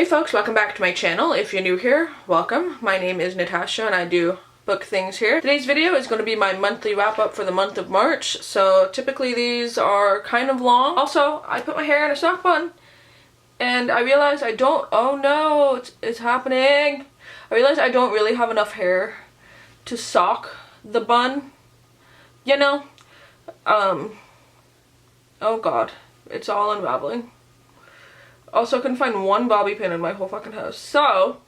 Hey folks, welcome back to my channel. If you're new here, welcome. My name is Natasha and I do book things here. Today's video is going to be my monthly wrap up for the month of March. So typically these are kind of long. Also, I put my hair in a sock bun and I realized I don't, oh no, it's happening. I realized I don't really have enough hair to sock the bun, you know. Oh god, it's all unraveling. Also, I couldn't find one bobby pin in my whole fucking house. So,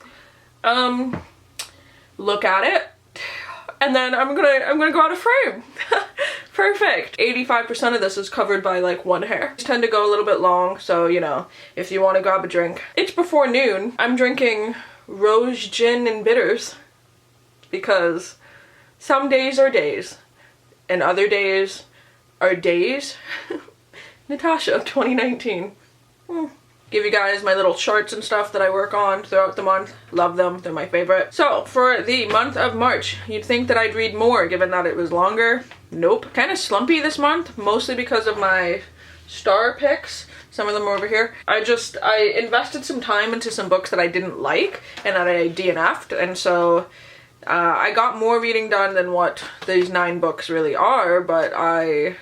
look at it, and then I'm gonna go out of frame. Perfect. 85% of this is covered by like one hair. These tend to go a little bit long, so you know, if you want to grab a drink. It's before noon. I'm drinking rose gin and bitters because some days are days, and other days are days. Natasha of 2019. Give you guys my little charts and stuff that I work on throughout the month. Love them, they're my favorite. So for the month of March, you'd think that I'd read more given that it was longer. Nope. Kind of slumpy this month, mostly because of my star picks. Some of them are over here. I invested some time into some books that I didn't like and that I DNF'd, and so I got more reading done than what these 9 books really are, but I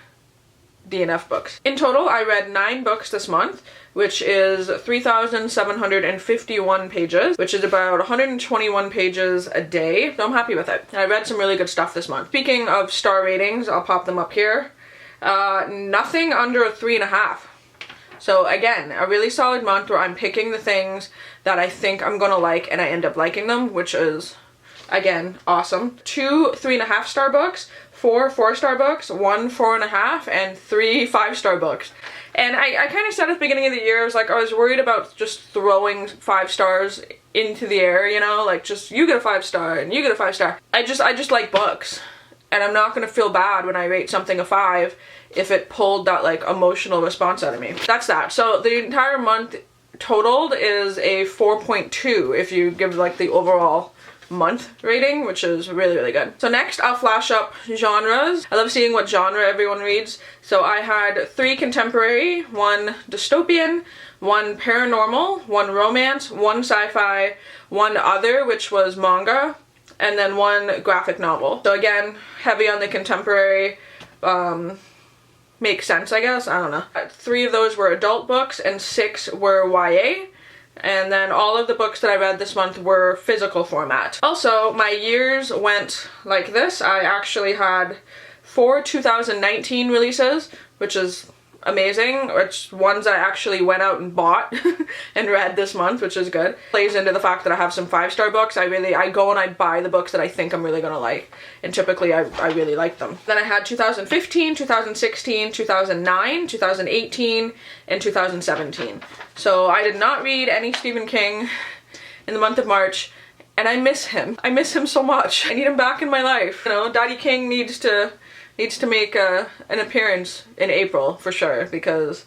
DNF books. In total, I read 9 books this month, which is 3,751 pages, which is about 121 pages a day. So I'm happy with it. I read some really good stuff this month. Speaking of star ratings, I'll pop them up here. Nothing under a 3.5. So again, a really solid month where I'm picking the things that I think I'm gonna like and I end up liking them, which is, again, awesome. 2 3.5-star books, 4 4-star books, 1 4.5, and 3 5-star books. And I kind of said at the beginning of the year, I was worried about just throwing 5 stars into the air, you know, like just you get a 5-star and you get a 5-star. I just like books, and I'm not gonna feel bad when I rate something a 5 if it pulled that like emotional response out of me. That's that. So the entire month totaled is a 4.2 if you give like the overall month rating, which is really, really good. So next I'll flash up genres. I love seeing what genre everyone reads. So I had 3 contemporary, 1 dystopian, 1 paranormal, 1 romance, 1 sci-fi, 1 other, which was manga, and then 1 graphic novel. So again, heavy on the contemporary. Makes sense, I guess. I don't know. 3 of those were adult books and 6 were YA. And then all of the books that I read this month were physical format. Also, my years went like this. I actually had 4 2019 releases, which is amazing, which ones I actually went out and bought and read this month, which is good. Plays into the fact that I have some 5-star books. I go and I buy the books that I think I'm really gonna like, and typically I really like them. Then I had 2015, 2016, 2009, 2018, and 2017. So I did not read any Stephen King in the month of March, and I miss him. I miss him so much. I need him back in my life. You know, Daddy King needs to make an appearance in April for sure, because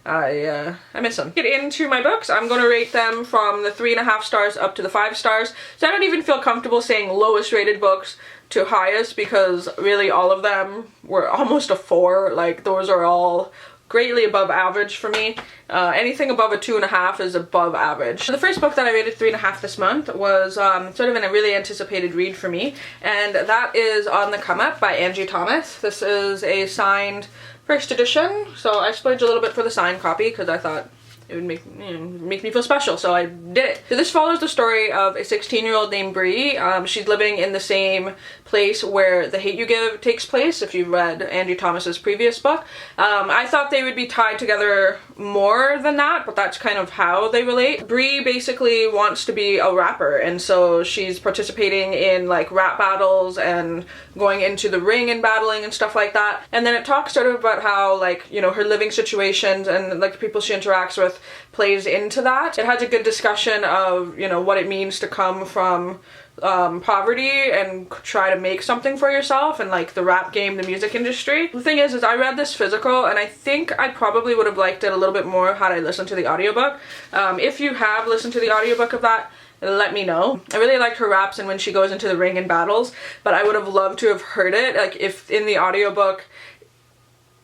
I miss him. Get into my books. I'm gonna rate them from the 3.5 stars up to the 5 stars. So I don't even feel comfortable saying lowest rated books to highest, because really all of them were almost a 4. Like, those are all greatly above average for me. Anything above a 2.5 is above average. So the first book that I rated 3.5 this month was sort of in a really anticipated read for me, and that is On the Come Up by Angie Thomas. This is a signed first edition, so I splurged a little bit for the signed copy because I thought it would make me feel special, so I did it. So this follows the story of a 16-year-old named Bree. She's living in the same place where The Hate U Give takes place, if you've read Angie Thomas's previous book. I thought they would be tied together more than that, but that's kind of how they relate. Bree basically wants to be a rapper, and so she's participating in like rap battles and going into the ring and battling and stuff like that. And then it talks sort of about how, like, you know, her living situations and like the people she interacts with plays into that. It has a good discussion of, you know, what it means to come from poverty and try to make something for yourself, and like the rap game, the music industry. The thing is I read this physical, and I think I probably would have liked it a little bit more had I listened to the audiobook. If you have listened to the audiobook of that, let me know. I really liked her raps and when she goes into the ring and battles, but I would have loved to have heard it, like if in the audiobook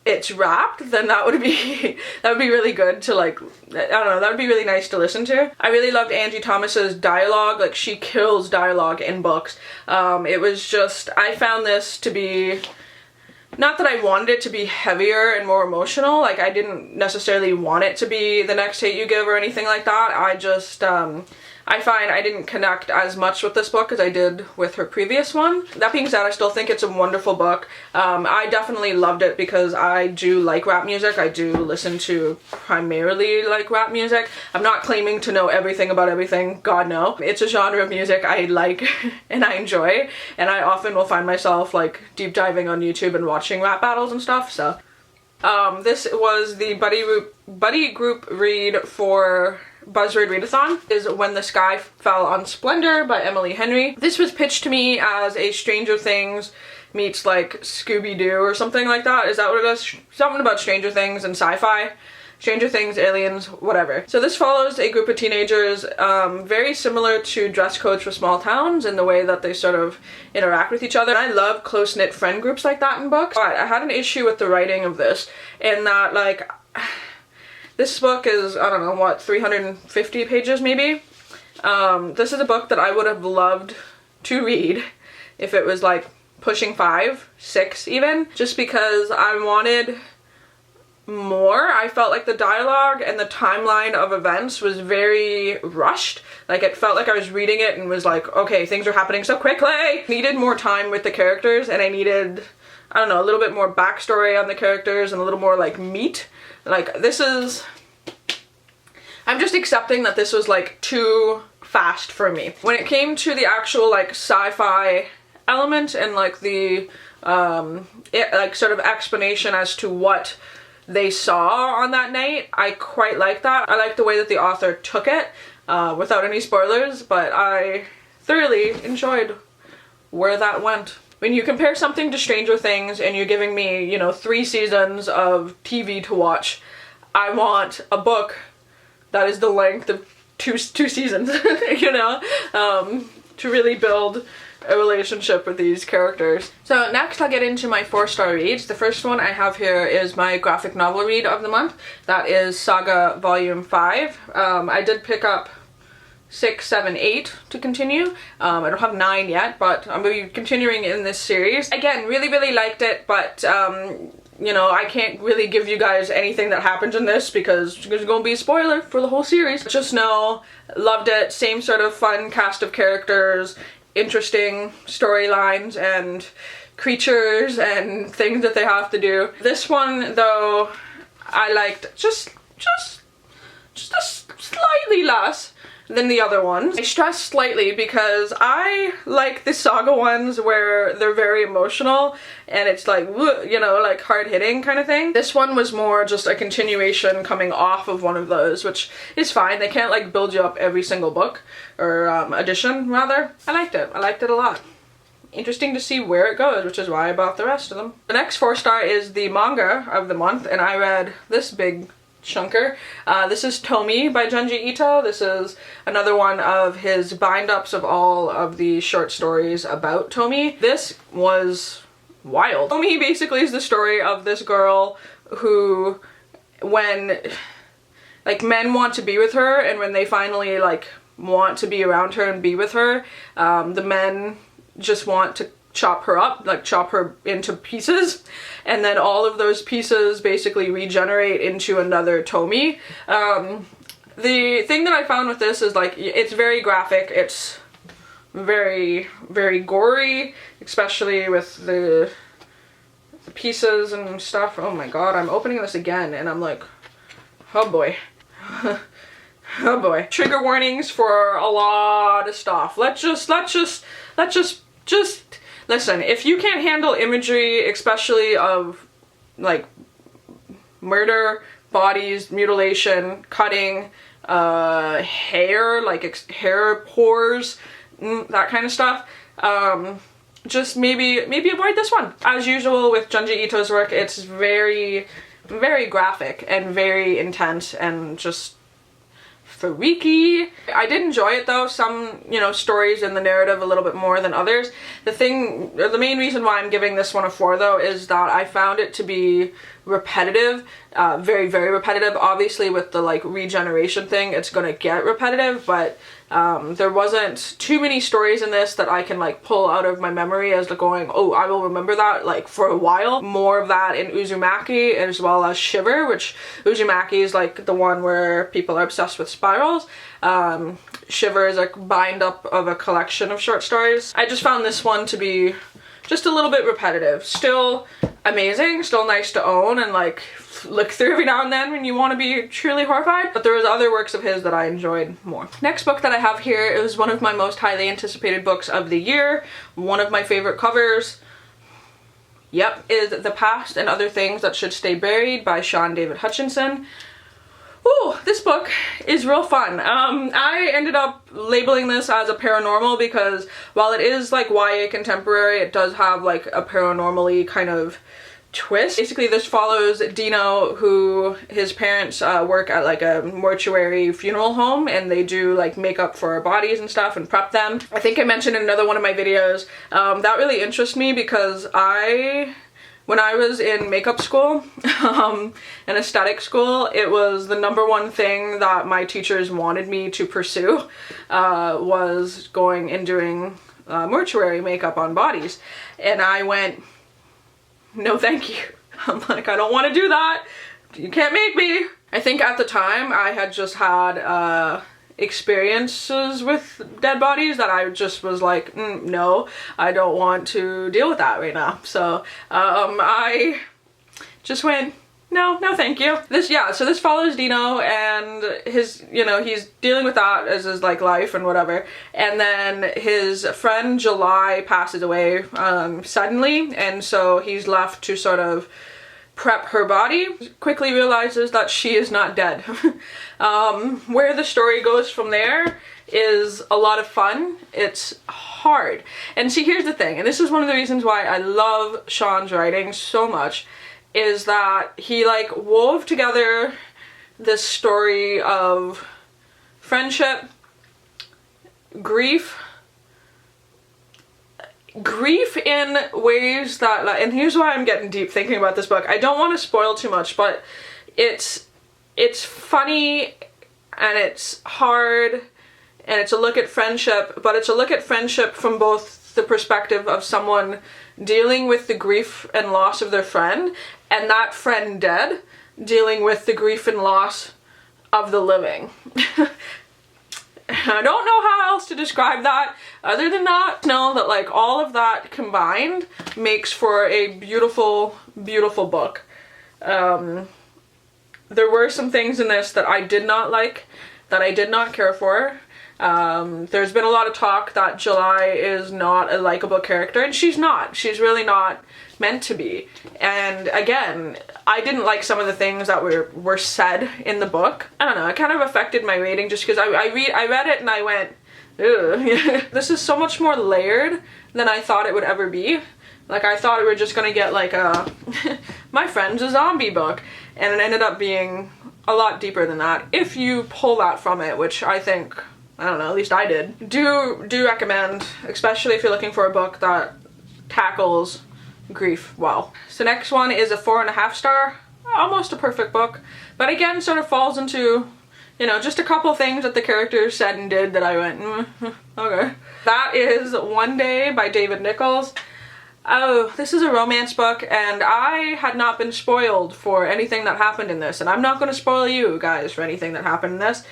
it's rapped, then that would be that would be really good to like, I don't know, that would be really nice to listen to. I really loved Angie Thomas's dialogue. Like, she kills dialogue in books. It was just, I found this to be, not that I wanted it to be heavier and more emotional, like I didn't necessarily want it to be The Next Hate You Give or anything like that. I just, I find I didn't connect as much with this book as I did with her previous one. That being said, I still think it's a wonderful book. I definitely loved it because I do like rap music. I do listen to primarily like rap music. I'm not claiming to know everything about everything, God no. It's a genre of music I like and I enjoy, and I often will find myself like deep diving on YouTube and watching rap battles and stuff, so. This was the buddy group read for Buzzword Readathon, is When the Sky Fell on Splendor by Emily Henry. This was pitched to me as a Stranger Things meets like Scooby-Doo or something like that. Is that what it is? Something about Stranger Things and sci-fi. Stranger Things, aliens, whatever. So this follows a group of teenagers, very similar to Dress Codes for Small Towns in the way that they sort of interact with each other. I love close-knit friend groups like that in books, but I had an issue with the writing of this in that, like, this book is, I don't know, what, 350 pages maybe? This is a book that I would have loved to read if it was like pushing 5, 6 even, just because I wanted more. I felt like the dialogue and the timeline of events was very rushed. Like, it felt like I was reading it and was like, okay, things are happening so quickly. Needed more time with the characters, and I needed, I don't know, a little bit more backstory on the characters and a little more like meat. Like, this is, I'm just accepting that this was like too fast for me. When it came to the actual like sci-fi element and like the like sort of explanation as to what they saw on that night, I quite like that. I like the way that the author took it, without any spoilers, but I thoroughly enjoyed where that went. When you compare something to Stranger Things and you're giving me, you know, 3 seasons of TV to watch, I want a book that is the length of two seasons, you know, to really build a relationship with these characters. So next I'll get into my 4-star reads. The first one I have here is my graphic novel read of the month. That is Saga Volume 5. I did pick up 6, 7, 8 to continue. I don't have 9 yet, but I'm going to be continuing in this series. Again, really liked it, but you know, I can't really give you guys anything that happens in this because there's going to be a spoiler for the whole series. Just know, loved it. Same sort of fun cast of characters, interesting storylines and creatures and things that they have to do. This one, though, I liked just a slightly less than the other ones. I stress slightly because I like the Saga ones where they're very emotional and it's like, you know, like hard-hitting kind of thing. This one was more just a continuation coming off of one of those, which is fine. They can't like build you up every single book, or edition rather. I liked it a lot. Interesting to see where it goes, which is why I bought the rest of them. The next 4-star is the manga of the month, and I read this big chunker. This is Tomi by Junji Ito. This is another one of his bind-ups of all of the short stories about Tomi. This was wild. Tomi basically is the story of this girl who, when like men want to be with her and when they finally like want to be around her and be with her, the men just want to chop her up, like chop her into pieces, and then all of those pieces basically regenerate into another Tomi. The thing that I found with this is like, it's very graphic, it's very gory, especially with the pieces and stuff. Oh my god, I'm opening this again and I'm like, oh boy. Oh boy. Trigger warnings for a lot of stuff. Let's just listen, if you can't handle imagery, especially of like murder, bodies, mutilation, cutting, hair, like hair pores, that kind of stuff, just maybe avoid this one. As usual with Junji Ito's work, it's very graphic and very intense and just freaky. I did enjoy it though, some, you know, stories in the narrative a little bit more than others. The main reason why I'm giving this one a 4 though is that I found it to be repetitive, very, very repetitive. Obviously with the like regeneration thing, it's gonna get repetitive, but there wasn't too many stories in this that I can like pull out of my memory as going, oh, I will remember that like for a while. More of that in Uzumaki, as well as Shiver, which Uzumaki is like the one where people are obsessed with spirals. Shiver is a bind up of a collection of short stories. I just found this one to be just a little bit repetitive. Still amazing, still nice to own and like look through every now and then when you want to be truly horrified, but there was other works of his that I enjoyed more. Next book that I have here is one of my most highly anticipated books of the year, one of my favorite covers. Yep, is The Past and Other Things That Should Stay Buried by Sean David Hutchinson. Ooh, this book is real fun. I ended up labeling this as a paranormal because while it is like YA contemporary, it does have like a paranormal-y kind of twist. Basically, this follows Dino, who his parents work at like a mortuary funeral home, and they do like makeup for our bodies and stuff and prep them. I think I mentioned in another one of my videos, that really interests me because when I was in makeup school, and aesthetic school, it was the #1 thing that my teachers wanted me to pursue, was going and doing mortuary makeup on bodies. And I went, no thank you. I'm like, I don't want to do that. You can't make me. I think at the time I had just had experiences with dead bodies that I just was like, no, I don't want to deal with that right now. So I just went, no thank you. So this follows Dino and his, he's dealing with that as his like life and whatever, and then his friend July passes away suddenly, and so he's left to sort of prep her body. Quickly realizes that she is not dead. Where the story goes from there is a lot of fun. It's hard. And see, here's the thing, and this is one of the reasons why I love Sean's writing so much, is that he like wove together this story of friendship, grief in ways that, and here's why I'm getting deep thinking about this book. I don't want to spoil too much, but it's funny and it's hard and it's a look at friendship, but it's a look at friendship from both the perspective of someone dealing with the grief and loss of their friend, and that friend dead dealing with the grief and loss of the living. I don't know how else to describe that other than that. Know that like all of that combined makes for a beautiful, beautiful book. There were some things in this that I did not like, that I did not care for. There's been a lot of talk that July is not a likable character, and she's not. She's really not meant to be. And again, I didn't like some of the things that were said in the book. I don't know, it kind of affected my rating just because I read it and I went, ugh. This is so much more layered than I thought it would ever be. Like, I thought we were just gonna get like a My Friend's a Zombie book, and it ended up being a lot deeper than that, if you pull that from it, which I think, I don't know, at least I did. Do recommend, especially if you're looking for a book that tackles grief well. So next one is a 4.5 star, almost a perfect book, but again sort of falls into, just a couple things that the characters said and did that I went, okay. That is One Day by David Nichols. Oh, this is a romance book, and I had not been spoiled for anything that happened in this, and I'm not going to spoil you guys for anything that happened in this.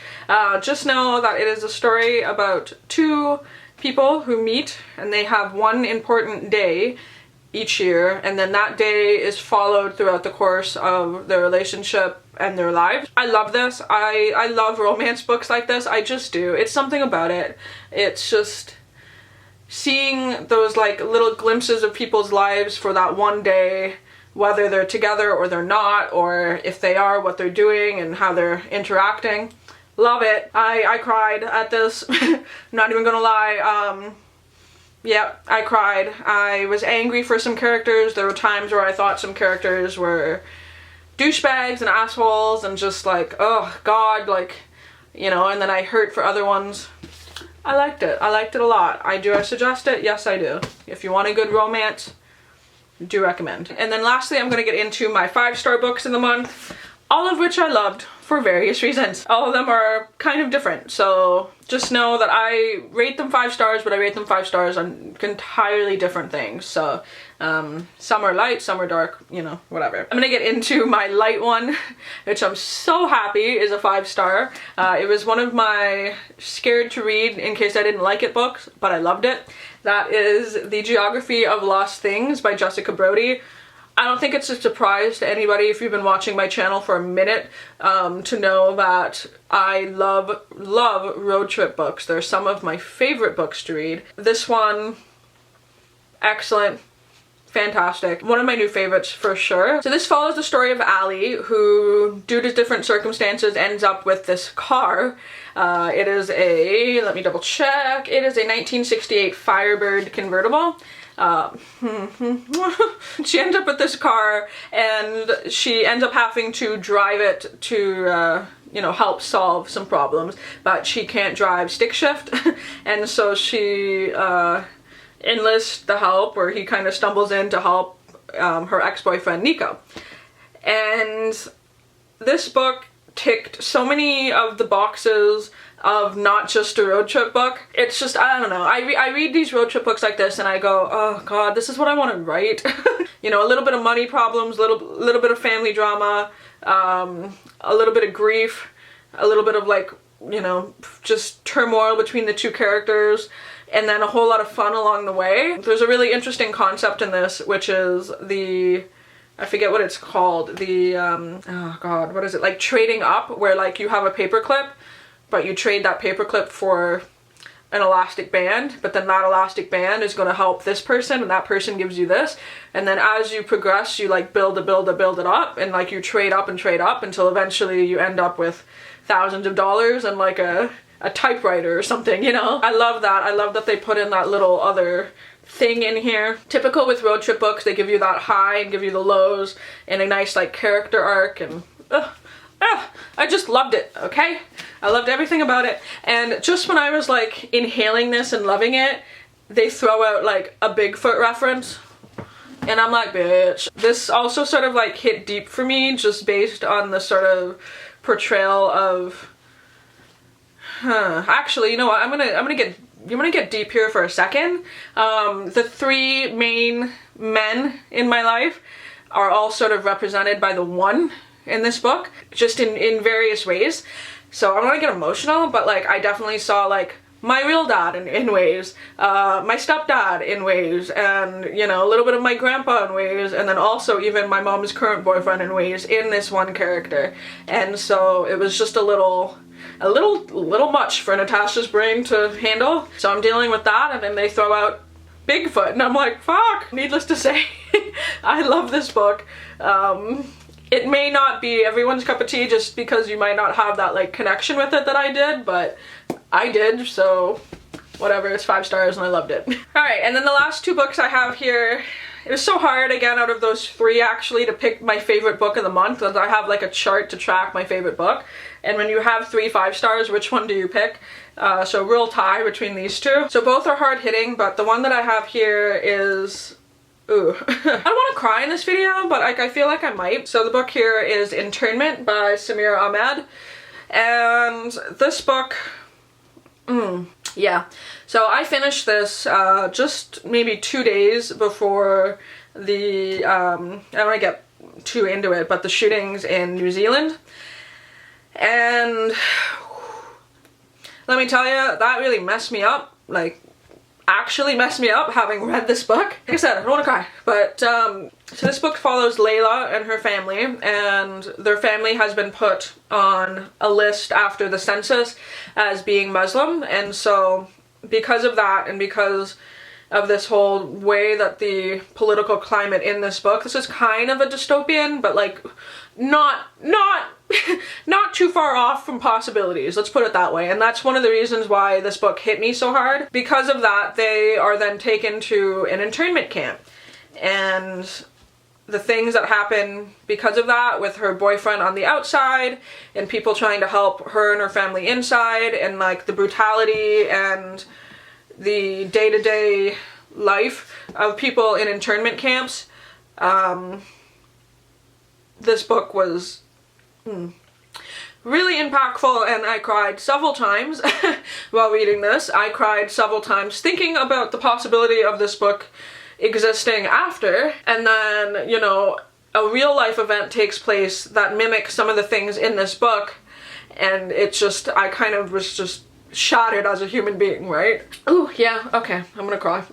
Just know that it is a story about two people who meet, and they have one important day each year, and then that day is followed throughout the course of their relationship and their lives. I love this. I love romance books like this. I just do. It's something about it. It's just seeing those like little glimpses of people's lives for that one day, whether they're together or they're not, or if they are, what they're doing and how they're interacting. Love it. I cried at this. Not even gonna lie. Yeah, I cried. I was angry for some characters. There were times where I thought some characters were douchebags and assholes and just like, oh god, like, and then I hurt for other ones. I liked it. I liked it a lot. Do I suggest it? Yes, I do. If you want a good romance, do recommend. And then lastly, I'm gonna get into my 5-star books in the month, all of which I loved for various reasons. All of them are kind of different, so just know that I rate them 5 stars, but I rate them 5 stars on entirely different things. So some are light, some are dark, you know, whatever. I'm gonna get into my light one, which I'm so happy is a 5-star. It was one of my scared to read in case I didn't like it books, but I loved it. That is The Geography of Lost Things by Jessica Brody. I don't think it's a surprise to anybody if you've been watching my channel for a minute to know that I love road trip books. They're some of my favorite books to read. This one, excellent, fantastic. One of my new favorites for sure. So this follows the story of Allie, who due to different circumstances ends up with this car. It is a, let me double check, it is a 1968 Firebird convertible. She ends up with this car and she ends up having to drive it to you know, help solve some problems, but she can't drive stick shift and so she enlists the help, or he kind of stumbles in to help her ex-boyfriend Nico. And this book ticked so many of the boxes of not just a road trip book. It's just, I don't know, I read these road trip books like this and I go, oh god, this is what I want to write. You know, a little bit of money problems, little bit of family drama, a little bit of grief, a little bit of like, you know, just turmoil between the two characters, and then a whole lot of fun along the way. There's a really interesting concept in this, which is the, I forget what it's called, the, oh god, what is it, like trading up, where like you have a paperclip, but you trade that paperclip for an elastic band, but then that elastic band is going to help this person and that person gives you this, and then as you progress you like build it up, and like you trade up until eventually you end up with thousands of dollars and like a typewriter or something, you know? I love that. I love that they put in that little other thing in here. Typical with road trip books, they give you that high and give you the lows and a nice like character arc, and I just loved it, okay? I loved everything about it. And just when I was like inhaling this and loving it, they throw out like a Bigfoot reference. And I'm like, bitch. This also sort of like hit deep for me just based on the sort of portrayal of, actually, you know what, I'm gonna get deep here for a second. The 3 main men in my life are all sort of represented by the one in this book, just in various ways. So I'm gonna get emotional, but like I definitely saw like my real dad in ways, my stepdad in ways, and you know, a little bit of my grandpa in ways, and then also even my mom's current boyfriend in ways in this one character. And so it was just a little much for Natasha's brain to handle. So I'm dealing with that, and then they throw out Bigfoot and I'm like, fuck. Needless to say, I love this book. It may not be everyone's cup of tea just because you might not have that like connection with it that I did, but I did, so whatever, it's 5 stars and I loved it. Alright, and then the last 2 books I have here, it was so hard again out of those 3 actually to pick my favorite book of the month, as I have like a chart to track my favorite book, and when you have 3 5 stars, which one do you pick? So real tie between these 2. So both are hard hitting, but the one that I have here is, ooh. I don't want to cry in this video, but like I feel like I might. So the book here is Internment by Samira Ahmed, and this book, yeah. So I finished this just maybe 2 days before the, I don't want to get too into it, but the shootings in New Zealand. And let me tell you, that really messed me up, like actually messed me up having read this book. Like I said, I don't want to cry, but so this book follows Layla and her family, and their family has been put on a list after the census as being Muslim, and so because of that and because of this whole way that the political climate in this book, this is kind of a dystopian, but like not too far off from possibilities, let's put it that way. And that's one of the reasons why this book hit me so hard. Because of that, they are then taken to an internment camp, and the things that happen because of that, with her boyfriend on the outside and people trying to help her and her family inside, and like the brutality and the day-to-day life of people in internment camps, This book was really impactful, and I cried several times while reading this. I cried several times thinking about the possibility of this book existing after, and then, you know, a real life event takes place that mimics some of the things in this book, and it just, I kind of was just shattered as a human being, right? Ooh, yeah, okay, I'm gonna cry.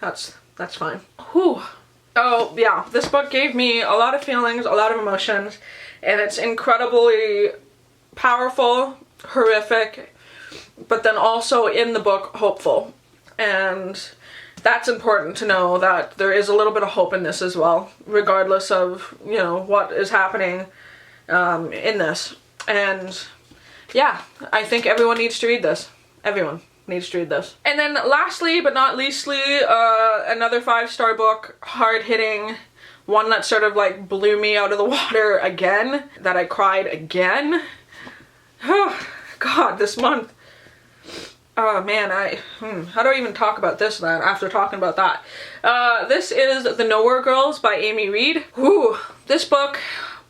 That's fine. Whew. Oh, yeah, this book gave me a lot of feelings, a lot of emotions, and it's incredibly powerful, horrific, but then also in the book, hopeful. And that's important to know, that there is a little bit of hope in this as well, regardless of, you know, what is happening in this. And yeah, I think everyone needs to read this. Everyone needs to read this. And then lastly, but not leastly, another 5-star book, hard-hitting, one that sort of like blew me out of the water again, that I cried again. Oh, God, this month. Oh man, how do I even talk about this then, after talking about that? This is The Nowhere Girls by Amy Reed. Whew, this book,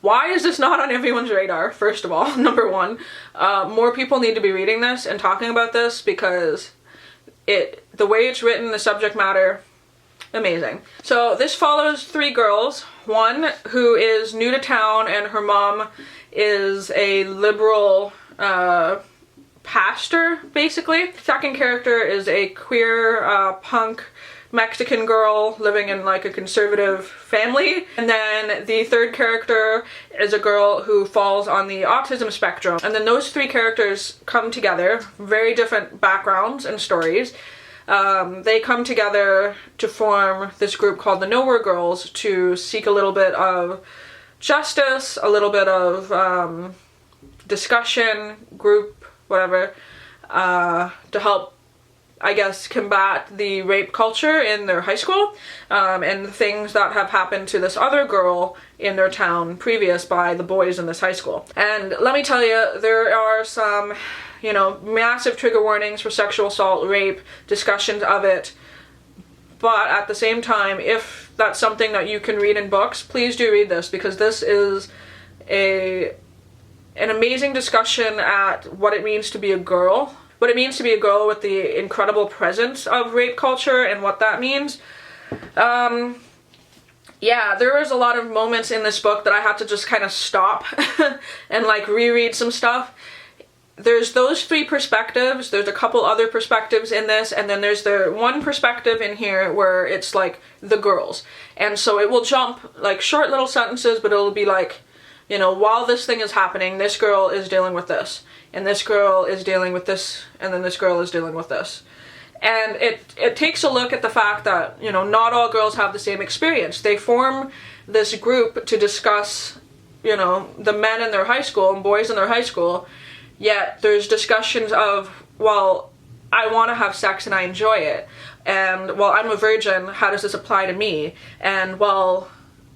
why is this not on everyone's radar, first of all, number one? More people need to be reading this and talking about this, because the way it's written, the subject matter, amazing. So this follows 3 girls, one who is new to town and her mom is a liberal pastor, basically. Second character is a queer punk Mexican girl living in like a conservative family. And then the third character is a girl who falls on the autism spectrum. And then those 3 characters come together, very different backgrounds and stories. They come together to form this group called the Nowhere Girls to seek a little bit of justice, a little bit of discussion, group, whatever, to help, I guess, combat the rape culture in their high school, and the things that have happened to this other girl in their town previous by the boys in this high school. And let me tell you, there are some, you know, massive trigger warnings for sexual assault, rape, discussions of it, but at the same time, if that's something that you can read in books, please do read this, because this is an amazing discussion at what it means to be a girl. What it means to be a girl with the incredible presence of rape culture and what that means. Yeah, there was a lot of moments in this book that I had to just kind of stop and like reread some stuff. There's those 3 perspectives, there's a couple other perspectives in this, and then there's the one perspective in here where it's like the girls. And so it will jump like short little sentences, but it'll be like, you know, while this thing is happening, this girl is dealing with this, and this girl is dealing with this, and then this girl is dealing with this. And it takes a look at the fact that, you know, not all girls have the same experience. They form this group to discuss, you know, the men in their high school and boys in their high school, yet there's discussions of, well, I want to have sex and I enjoy it, and, well, I'm a virgin, how does this apply to me? And, well,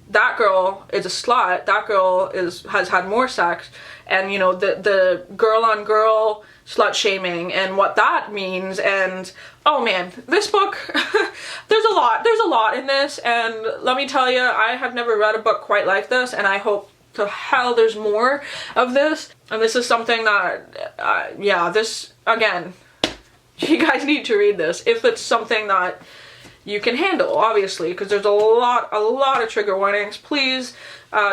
that girl is a slut, that girl has had more sex, and, you know, the girl on girl slut shaming and what that means. And oh man, this book, there's a lot in this, and let me tell you, I have never read a book quite like this, and I hope to hell there's more of this. And this is something that yeah, this, again, you guys need to read this if it's something that you can handle, obviously, because there's a lot of trigger warnings. Please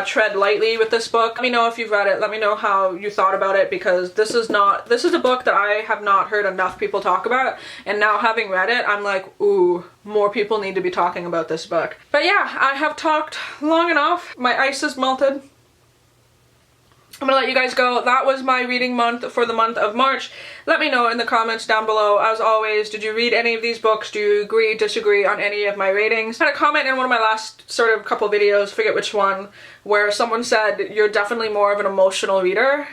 tread lightly with this book. Let me know if you've read it. Let me know how you thought about it, because this is a book that I have not heard enough people talk about, and now having read it, I'm like, ooh, more people need to be talking about this book. But yeah, I have talked long enough. My ice is melted. I'm gonna let you guys go. That was my reading month for the month of March. Let me know in the comments down below. As always, did you read any of these books? Do you agree, disagree on any of my ratings? I had a comment in one of my last sort of couple videos, forget which one, where someone said, you're definitely more of an emotional reader.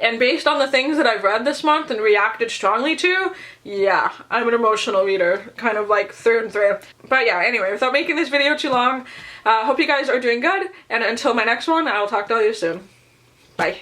And based on the things that I've read this month and reacted strongly to, yeah, I'm an emotional reader, kind of like through and through. But yeah, anyway, without making this video too long, hope you guys are doing good, and until my next one, I'll talk to you soon.